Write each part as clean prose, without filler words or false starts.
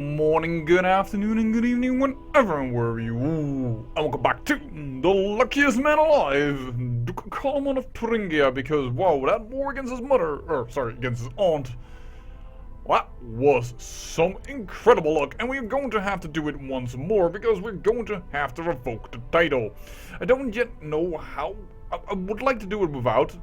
Morning, good afternoon, and good evening, whenever and wherever you are. And welcome back to the luckiest man alive, Duke Kalaman of Thuringia, because wow, that war against his mother, against his aunt, that was some incredible luck, and we're going to have to do it once more, because we're going to have to revoke the title. I don't yet know how. I would like to do it without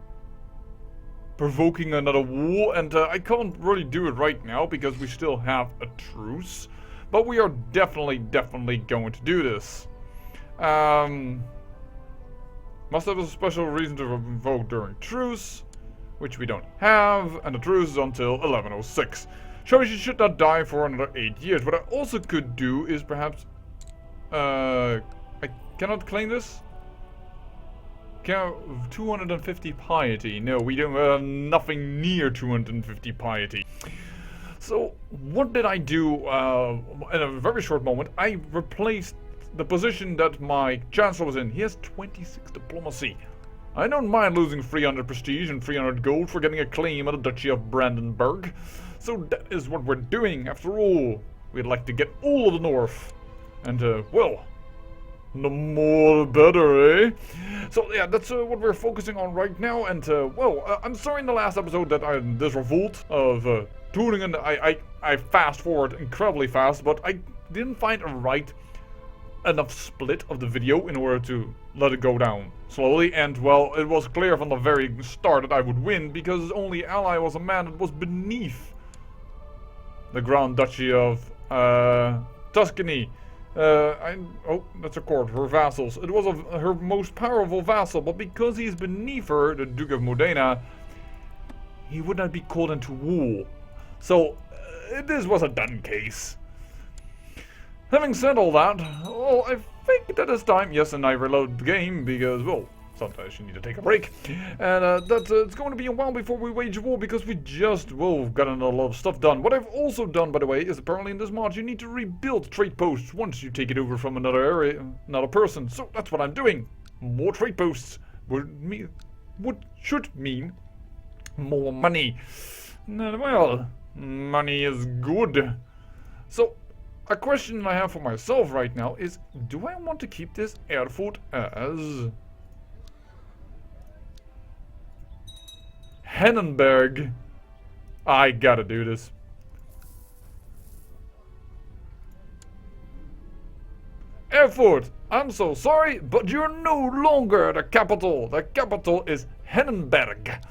provoking another war, and I can't really do it right now because we still have a truce, but we are definitely going to do this. Must have a special reason to revoke during truce, which we don't have, and the truce is until 1106. So she should not die for another 8 years. What I also could do is perhaps I cannot claim this. 250 piety. No, we don't have nothing near 250 piety. So, what did I do in a very short moment? I replaced the position that my chancellor was in. He has 26 diplomacy. I don't mind losing 300 prestige and 300 gold for getting a claim at the Duchy of Brandenburg. So that is what we're doing. After all, we'd like to get all of the north. And, well, the more the better, eh? So yeah, that's what we're focusing on right now. And well, I'm sorry in the last episode that this revolt of Thuringen, I fast forward incredibly fast, but I didn't find a right enough split of the video in order to let it go down slowly. And well, it was clear from the very start that I would win because his only ally was a man that was beneath the Grand Duchy of Tuscany. Oh, that's a court, her vassals. It was her most powerful vassal, but because he's beneath her, the Duke of Modena, he would not be called into war. So, this was a done case. Having said all that, well, I think that it's time, yes, and I reload the game because, well, sometimes you need to take a break. And it's going to be a while before we wage war because we just, well, gotten a lot of stuff done. What I've also done, by the way, is apparently in this mod you need to rebuild trade posts once you take it over from another area, another person. So that's what I'm doing. More trade posts should mean more money. Well, money is good. So, a question I have for myself right now is, do I want to keep this airport as Hennenberg? I gotta do this. Erfurt, I'm so sorry, but you're no longer the capital. The capital is Hennenberg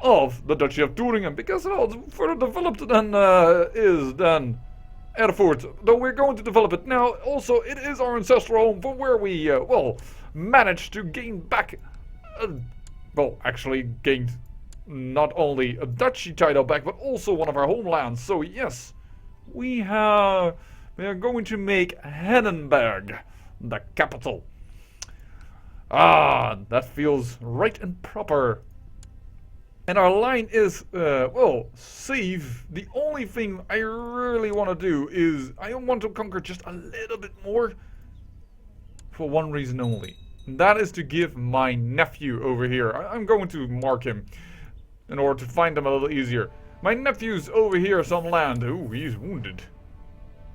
of the Duchy of Thuringen, because it's further developed than Erfurt. Though we're going to develop it now. Also, it is our ancestral home from where we, well, managed to gain back, well, actually gained not only a duchy title back, but also one of our homelands. So yes, we are going to make Hennenberg the capital. Ah, that feels right and proper. And our line is, well, save. The only thing I really want to do is I want to conquer just a little bit more for one reason only. And that is to give my nephew over here. I'm going to mark him in order to find them a little easier. My nephew's over here some land. Ooh, he's wounded.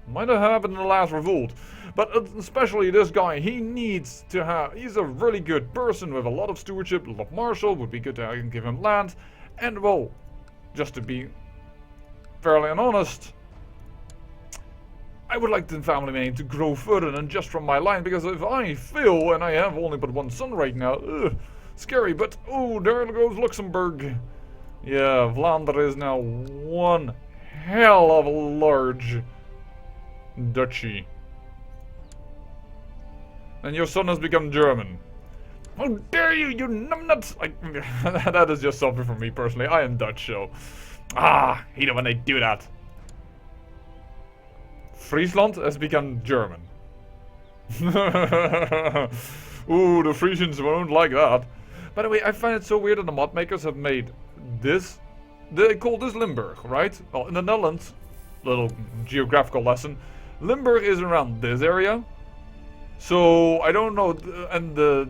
Might have happened in the last revolt. But especially this guy, he needs to have... He's a really good person with a lot of stewardship, a lot of martial. Would be good to give him land. And well, just to be fairly honest, I would like the family name to grow further than just from my line. Because if I fail, and I have only but one son right now, scary. But, oh, there goes Luxembourg. Yeah, Vlaanderen is now one hell of a large duchy. And your son has become German. How dare you, you numbnuts! That is just something for me personally. I am Dutch, so... Ah, I hate it when they do that. Friesland has become German. Ooh, the Frisians won't like that. By the way, I find it so weird that the mod makers have made this. They call this Limburg, right? Well, in the Netherlands, little geographical lesson, Limburg is around this area. So, I don't know, and the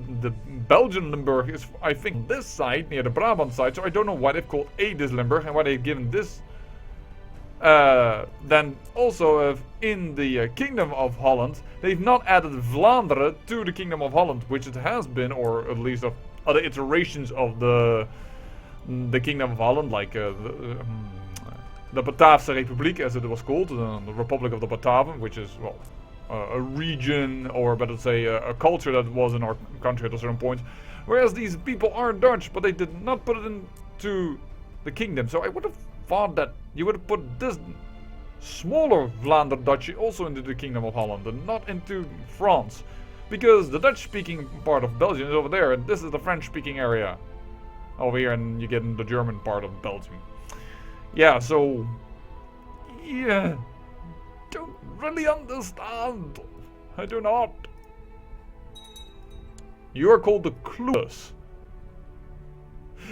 Belgian Limburg is, I think, this side, near the Brabant side, so I don't know why they've called this Limburg and why they've given this Then also in the Kingdom of Holland, they've not added Vlaanderen to the Kingdom of Holland, which it has been, or at least of other iterations of the Kingdom of Holland, like the Bataafse Republiek, as it was called, the Republic of the Bataven, which is, well, a region, or better to say, a culture that was in our country at a certain point. Whereas these people are Dutch, but they did not put it into the kingdom. So I would have thought that you would have put this smaller Vlaanderen Duchy also into the Kingdom of Holland and not into France. Because the Dutch-speaking part of Belgium is over there, and this is the French-speaking area over here, and you get in the German part of Belgium. Yeah, so... yeah... don't really understand. I do not. You are called the Clueless.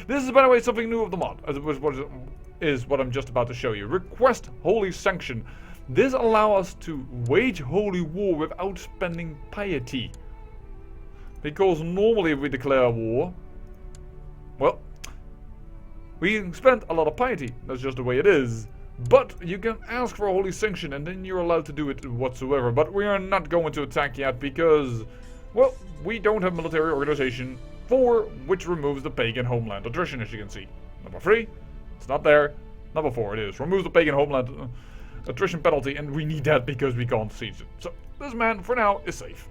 This is, by the way, something new of the mod, as it was what I'm just about to show you. Request Holy Sanction. This allows us to wage holy war without spending piety. Because normally if we declare war, well, we spend a lot of piety. That's just the way it is. But you can ask for a holy sanction and then you're allowed to do it whatsoever. But we are not going to attack yet because, well, we don't have military organization for which removes the pagan homeland attrition, as you can see. Number 3, it's not there. Number 4, it is. Removes the pagan homeland attrition penalty, and we need that because we can't siege it. So this man, for now, is safe.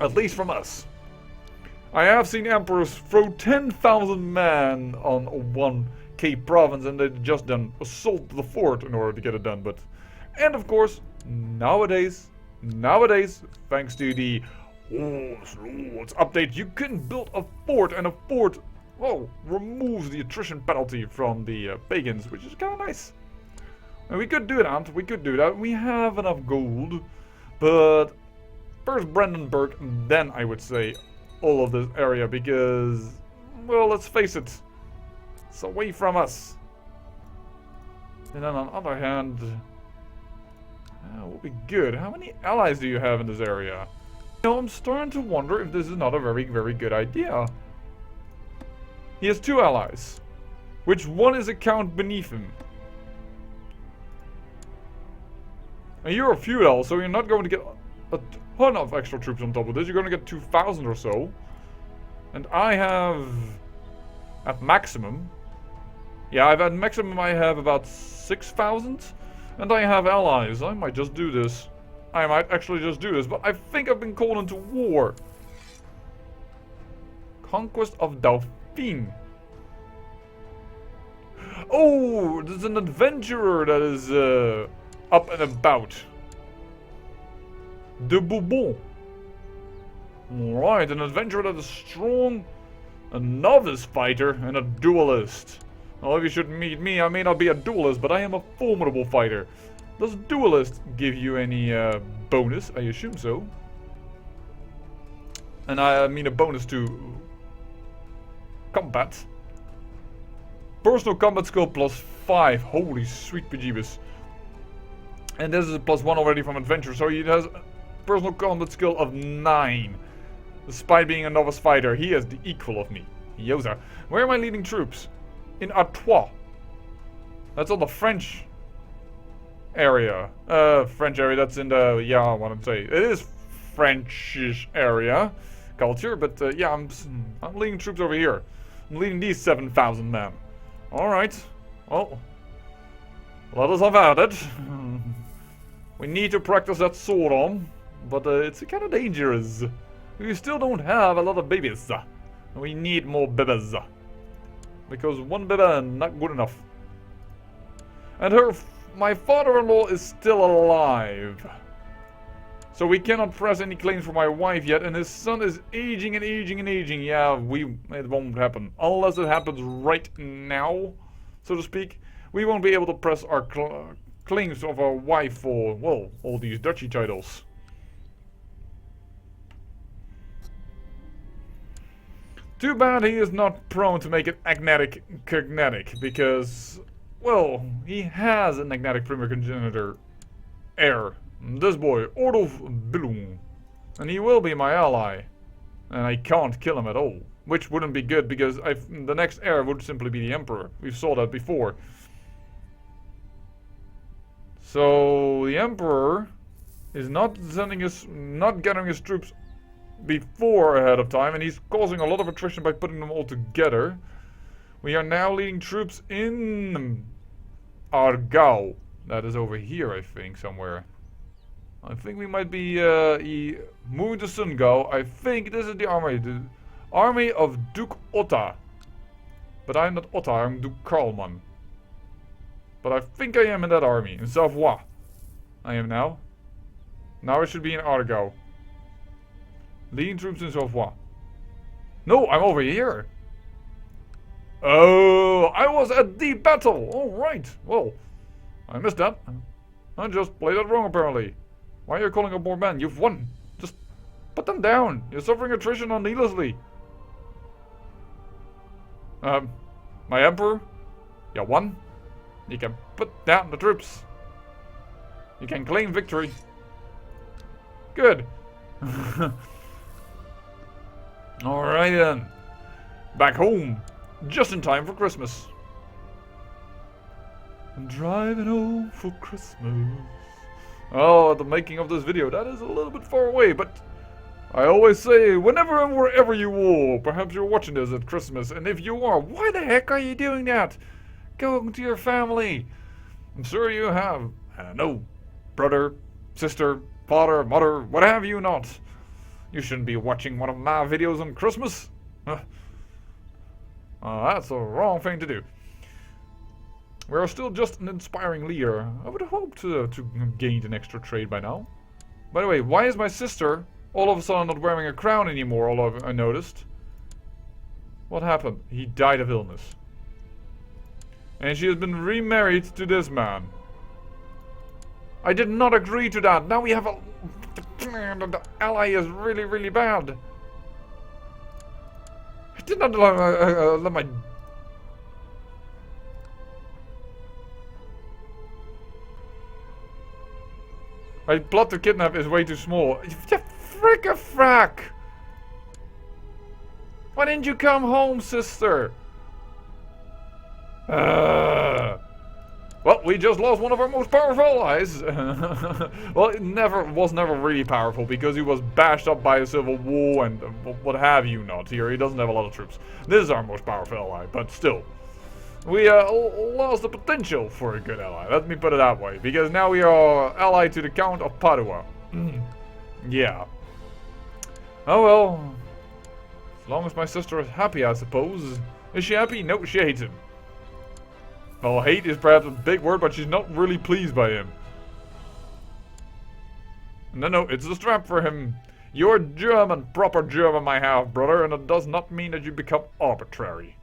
At least from us. I have seen emperors throw 10,000 men on one Cape province, and they just then assault the fort in order to get it done. But, and of course, nowadays, thanks to the Lords update, you can build a fort, and a fort, well, removes the attrition penalty from the pagans, which is kind of nice. And we could do that, we have enough gold, but first Brandenburg, then I would say all of this area, because, well, let's face it, it's away from us. And then on the other hand, would be good. How many allies do you have in this area? You know, I'm starting to wonder if this is not a very, very good idea. He has 2 allies, which one is a count beneath him. And you're a feudal, so you're not going to get a ton of extra troops on top of this. You're going to get 2,000 or so. And I have, at maximum, yeah, at maximum I have about 6,000. And I have allies. I might just do this. I might actually just do this, but I think I've been called into war. Conquest of Dauphine. Oh, there's an adventurer that is up and about. De Bourbon. Alright, an adventurer that is strong, a novice fighter, and a duelist. Well, if you should meet me, I may not be a duelist, but I am a formidable fighter. Does duelist give you any bonus? I assume so. And I mean a bonus to combat. Personal combat skill +5. Holy sweet bejeebus. And this is a +1 already from adventure, so he has personal combat skill of 9. Despite being a novice fighter, he is the equal of me. Yoza. Where am I leading troops? In Artois. That's on the French area. French area, that's in the, yeah, I want to say. It is Frenchish area. Culture, but yeah, I'm leading troops over here. I'm leading these 7,000 men. Alright. Well, let us have at it. We need to practice that sword on, but it's kind of dangerous. We still don't have a lot of babies. We need more babies. Because one baby not good enough. And my father-in-law is still alive. So we cannot press any claims for my wife yet, and his son is aging and aging and aging. Yeah, it won't happen. Unless it happens right now, so to speak. We won't be able to press our claims of our wife for, well, all these duchy titles. Too bad he is not prone to make it agnatic cognatic, because, well, he has an agnatic primogenitor heir. This boy, Ordulf Billung. And he will be my ally. And I can't kill him at all. Which wouldn't be good, because the next heir would simply be the Emperor. We saw that before. So the Emperor is not gathering his troops before ahead of time, and he's causing a lot of attrition by putting them all together. We are now leading troops in Argau. That is over here, I think, somewhere. I think we might be moving to Sungau. I think this is the army of Duke Otta. But I'm not Otta, I'm Duke Karlman. But I think I am in that army, in Savoie. I am now. Now I should be in Argau. Leading troops in Savoie. No, I'm over here. Oh, I was at the battle. Alright, well, I missed that. I just played that wrong apparently. Why are you calling up more men? You've won. Just put them down. You're suffering attrition needlessly. My Emperor, you won. You can put down the troops. You can claim victory. Good. Alright then. Back home. Just in time for Christmas. I'm driving home for Christmas. Oh, the making of this video, that is a little bit far away, but I always say, whenever and wherever you are, perhaps you're watching this at Christmas, and if you are, why the heck are you doing that? Go to your family. I'm sure you have, no, brother, sister, father, mother, what have you not. You shouldn't be watching one of my videos on Christmas. That's the wrong thing to do. We are still just an inspiring leader. I would have hoped to gain an extra trade by now. By the way, why is my sister all of a sudden not wearing a crown anymore, I noticed? What happened? He died of illness. And she has been remarried to this man. I did not agree to that. Now we have a... The ally is really, really bad. I did not let my... My plot to kidnap is way too small. You frick-a-frack! Why didn't you come home, sister? Well, we just lost one of our most powerful allies. Well, it was never really powerful because he was bashed up by a civil war and what have you not here. He doesn't have a lot of troops. This is our most powerful ally, but still. We lost the potential for a good ally. Let me put it that way. Because now we are allied to the Count of Padua. Yeah. Oh well. As long as my sister is happy, I suppose. Is she happy? No, she hates him. Well, hate is perhaps a big word, but she's not really pleased by him. No, it's a strap for him. You're German, proper German, my half-brother, and it does not mean that you become arbitrary.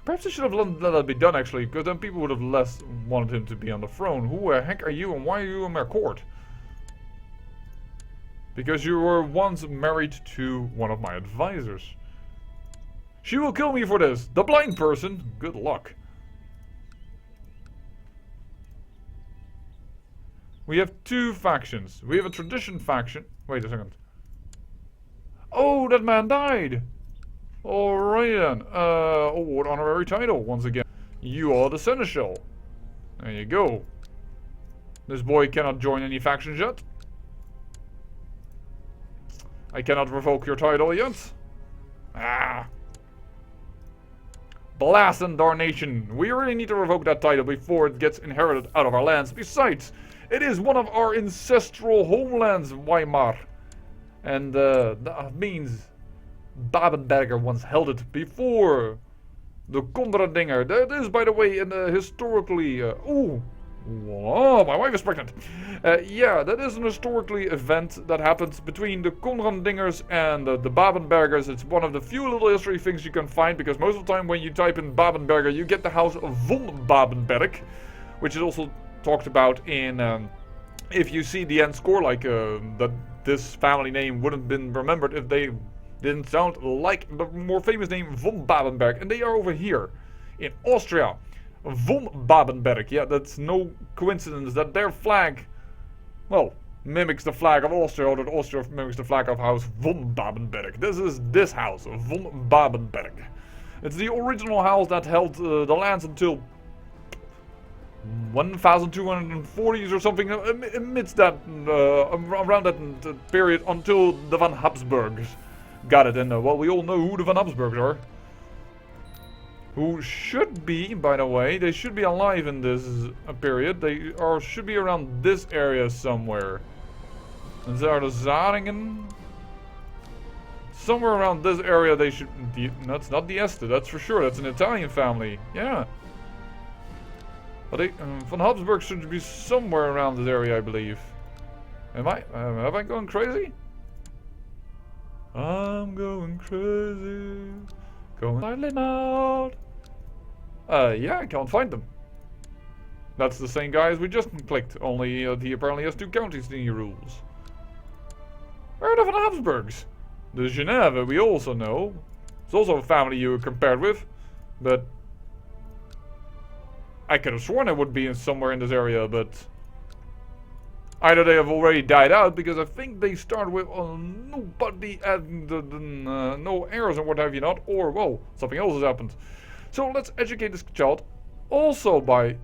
Perhaps I should have let that be done, actually, because then people would have less wanted him to be on the throne. Who the heck are you, and why are you in my court? Because you were once married to one of my advisors. She will kill me for this. The blind person. Good luck. We have two factions. We have a tradition faction. Wait a second. Oh, that man died. Alright then. Award honorary title once again. You are the seneschal. There you go. This boy cannot join any factions yet. I cannot revoke your title yet. Ah. Blast and darnation. We really need to revoke that title before it gets inherited out of our lands. Besides, it is one of our ancestral homelands, Weimar. And that means Babenberger once held it before the Konradinger. That is, by the way, in historically... Oh, my wife is pregnant. Yeah, that is an historically event that happens between the Konradingers and the Babenbergers. It's one of the few little history things you can find, because most of the time when you type in Babenberger, you get the house of von Babenberg, which is also talked about in... if you see the end score, like that this family name wouldn't have been remembered if they didn't sound like the more famous name von Babenberg. And they are over here in Austria. Von Babenberg, yeah, that's no coincidence that their flag, well, mimics the flag of Austria, or that Austria mimics the flag of House von Babenberg. This is this house, von Babenberg. It's the original house that held the lands until 1240s or something, amidst that, around that period until the Van Habsburgs got it. And well, we all know who the Van Habsburgs are. Who should be, by the way, they should be alive in this period. They should be around this area somewhere. And they are the Zaringen. Somewhere around this area they should... That's not the Este, that's for sure. That's an Italian family. Yeah. But they, Van Habsburg should be somewhere around this area, I believe. Am I? Have I gone crazy? I'm going crazy. Going silent out. Yeah, I can't find them. That's the same guy as we just clicked, only he apparently has 2 counties in the rules. Where are the Van Habsburgs? The Geneva, we also know. It's also a family you were compared with, but I could have sworn it would be somewhere in this area, but either they have already died out, because I think they start with nobody and no heirs and what have you not, or well, something else has happened. So let's educate this child also by,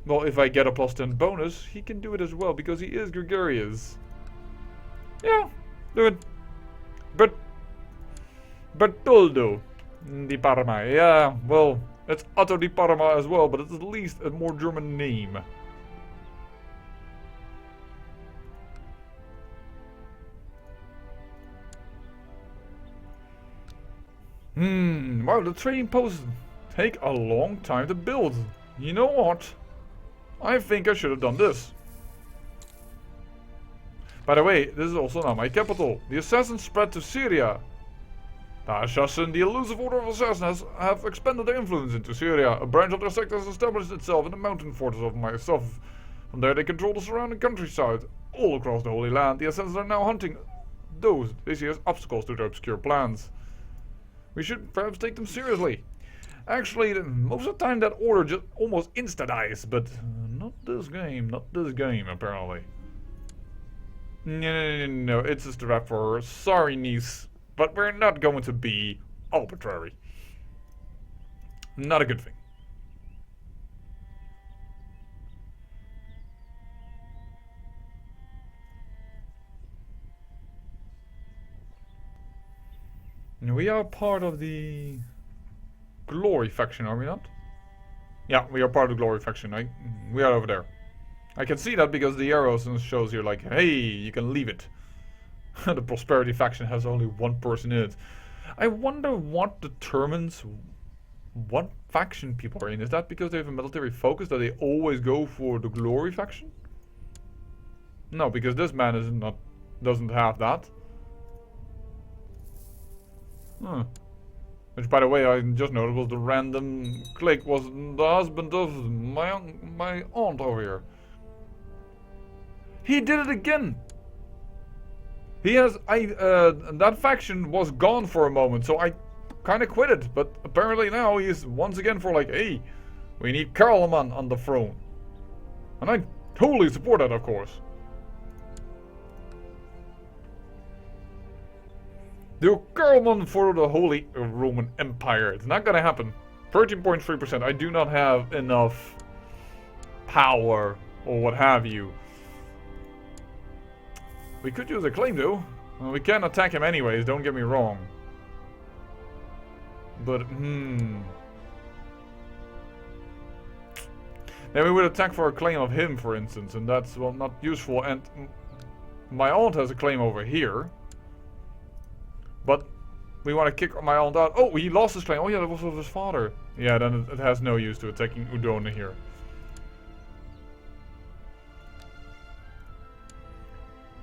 well, if I get a +10 bonus, he can do it as well, because he is gregarious. Yeah, do it. But Bertoldo di Parma, yeah, well, it's Otto di Parma as well, but it's at least a more German name. Wow, the trading posts take a long time to build. You know what? I think I should have done this. By the way, this is also now my capital. The assassins spread to Syria. The assassin, the elusive order of assassins, have expanded their influence into Syria. A branch of their sect has established itself in the mountain fortress of myself. From there they control the surrounding countryside. All across the Holy Land, the assassins are now hunting those they see as obstacles to their obscure plans. We should perhaps take them seriously. Actually, most of the time that order just almost insta-dies, but not this game, apparently. No, it's just a rap for her. Sorry, niece, but we're not going to be arbitrary. Not a good thing. We are part of the Glory faction, are we not? Yeah, we are part of the Glory faction. We are over there. I can see that because the arrows shows here like, hey, you can leave it. The Prosperity faction has only 1 person in it. I wonder what determines what faction people are in. Is that because they have a military focus that they always go for the Glory faction? No, because this man doesn't have that. Huh. Which, by the way, I just noticed was the random click was the husband of my aunt over here. He did it again. He has that faction was gone for a moment, so I kind of quit it. But apparently now he's once again for like, hey, we need Karlman on the throne, and I totally support that, of course. Do Karlman for the Holy Roman Empire. It's not gonna happen. 13.3%. I do not have enough power or what have you. We could use a claim though. Well, we can attack him anyways, don't get me wrong. But, Then we would attack for a claim of him, for instance, and that's, well, not useful. And my aunt has a claim over here. But we want to kick my aunt out. Oh, he lost his claim. Oh yeah, that was of his father. Yeah, then it has no use to attacking Udona here.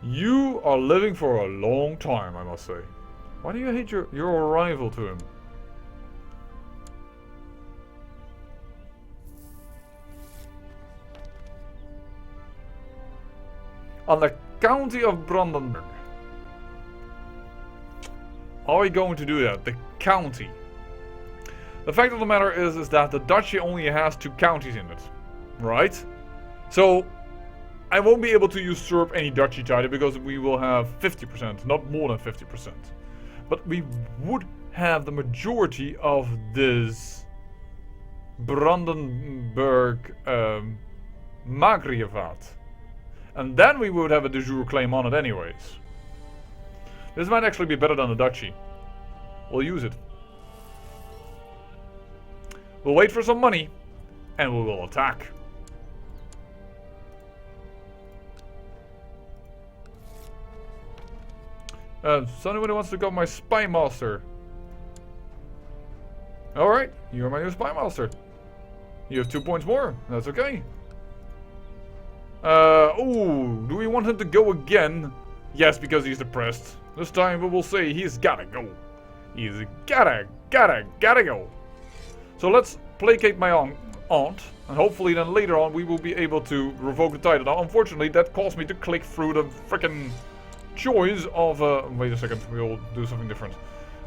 You are living for a long time, I must say. Why do you hate your rival to him? On the county of Brandenburg. Are we going to do that? The county. The fact of the matter is that the duchy only has 2 counties in it. Right? So, I won't be able to usurp any duchy title because we will have 50%, not more than 50%. But we would have the majority of this Brandenburg Magriavat. And then we would have a de jure claim on it anyways. This might actually be better than the duchy. We'll use it. We'll wait for some money, and we will attack. So anybody wants to become my spy master? Alright, you're my new spy master. You have 2 points more. That's okay. Ooh, do we want him to go again? Yes, because he's depressed. This time we will say he's gotta go. He's gotta go. So let's placate my aunt, and hopefully then later on we will be able to revoke the title. Now, unfortunately, that caused me to click through the frickin' choice of, wait a second, we'll do something different.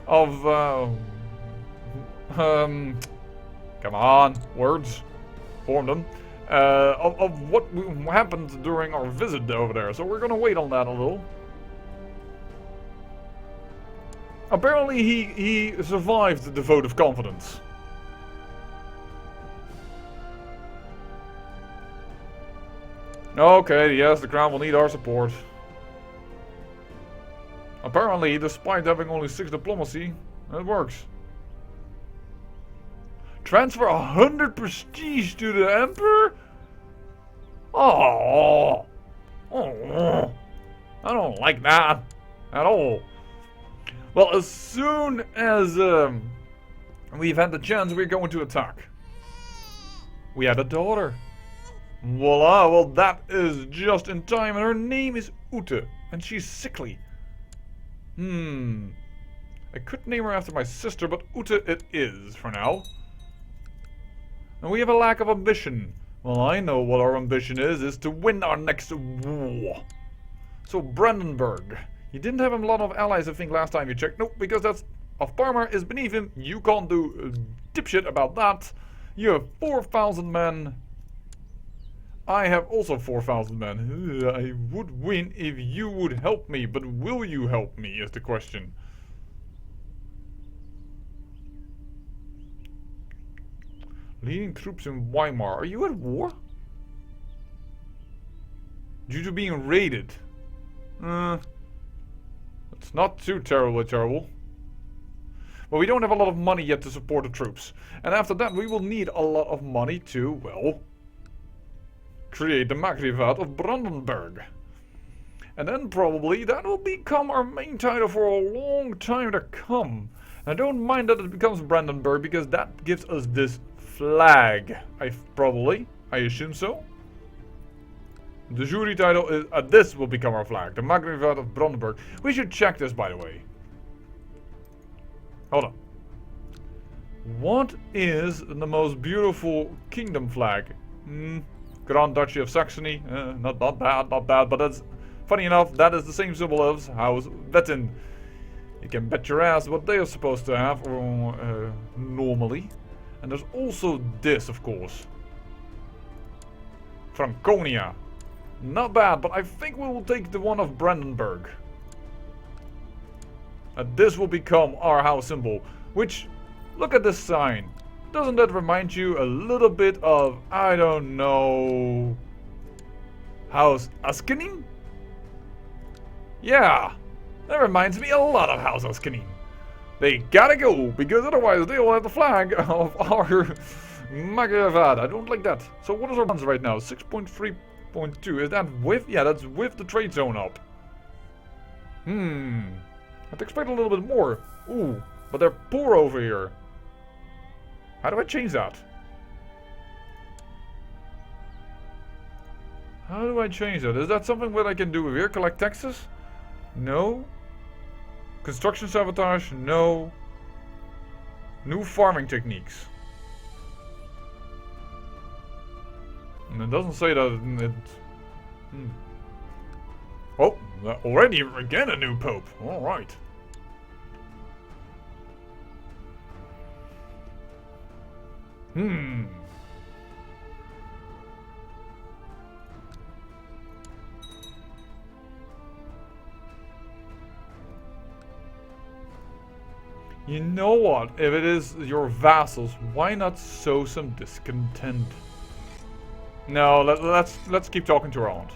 Of, come on, words, form them. Of what happened during our visit over there. So we're gonna wait on that a little. Apparently he survived the vote of confidence. Okay, yes, the crown will need our support. Apparently, despite having only 6 diplomacy, it works. Transfer 100 prestige to the Emperor? Oh, I don't like that at all. Well, as soon as we've had the chance, we're going to attack. We had a daughter. Voila, well that is just in time, and her name is Ute, and she's sickly. I could name her after my sister, but Ute it is for now. And we have a lack of ambition. Well, I know what our ambition is to win our next war. So Brandenburg. You didn't have a lot of allies, I think, last time you checked. Nope, because that's of Parma is beneath him. You can't do dipshit about that. You have 4,000 men. I have also 4,000 men. I would win if you would help me, but will you help me is the question. Leading troops in Weimar. Are you at war? Due to being raided. It's not too terrible. But we don't have a lot of money yet to support the troops. And after that we will need a lot of money to, well, create the Magrivat of Brandenburg. And then probably that will become our main title for a long time to come. And I don't mind that it becomes Brandenburg because that gives us this flag. I assume so. The jury title is, this will become our flag. The Magrivat of Brandenburg. We should check this, by the way. Hold on. What is the most beautiful kingdom flag? Grand Duchy of Saxony. Not bad, but that's funny enough. That is the same symbol as House Wettin. You can bet your ass what they are supposed to have normally. And there's also this, of course. Franconia. Not bad, but I think we will take the one of Brandenburg. And this will become our house symbol. Which, look at this sign. Doesn't that remind you a little bit of, I don't know, House Askenin? Yeah, that reminds me a lot of House Askenin. They gotta go, because otherwise they'll have the flag of our Magrivat. I don't like that. So what is our balance right now? 6.3.2. Is that with? Yeah, that's with the trade zone up. I'd expect a little bit more. Ooh, but they're poor over here. How do I change that? How do I change that? Is that something that I can do here? Collect taxes? No. Construction sabotage? No. New farming techniques. And it doesn't say that it... Oh, already again a new pope. Alright. You know what? If it is your vassals, why not sow some discontent? No, let's keep talking to our aunt.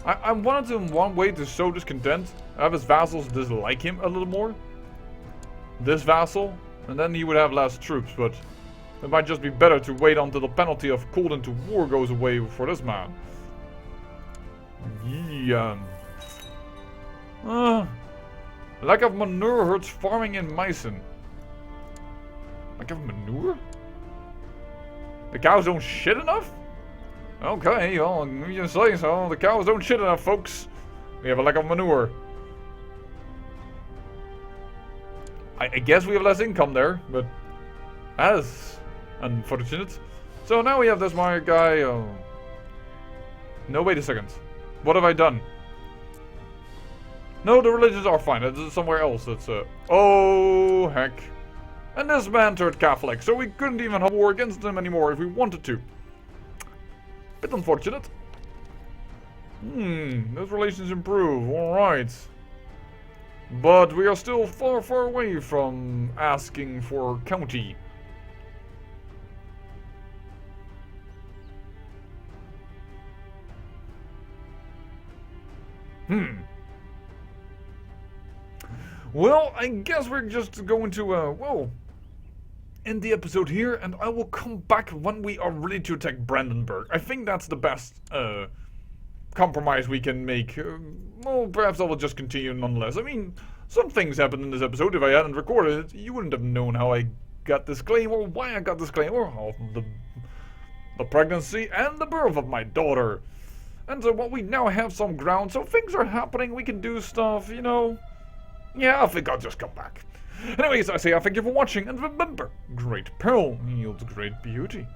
I wanted him one way to sow discontent, have his vassals dislike him a little more. This vassal, and then he would have less troops, but it might just be better to wait until the penalty of called into war goes away for this man. Yeah. Lack of manure hurts farming in Meissen. Lack of manure? The cows don't shit enough? Okay, well, you say so. The cows don't shit enough, folks. We have a lack of manure. I guess we have less income there, but that is unfortunate. So now we have this my guy. No, wait a second. What have I done? No, the religions are fine. It's somewhere else. It's oh heck. And this man turned Catholic, so we couldn't even have war against him anymore if we wanted to. Bit unfortunate. Those relations improve. Alright. But we are still far, far away from asking for county. Well, I guess we're just going to, well, end the episode here, and I will come back when we are ready to attack Brandenburg. I think that's the best, compromise we can make. Well, perhaps I will just continue nonetheless. I mean, some things happened in this episode. If I hadn't recorded it, you wouldn't have known how I got this claim, or why I got this claim, or how the pregnancy and the birth of my daughter. And so, well, we now have some ground, so things are happening, we can do stuff, you know. Yeah, I think I'll just come back. Anyways, I say I thank you for watching, and remember, great peril yields great beauty.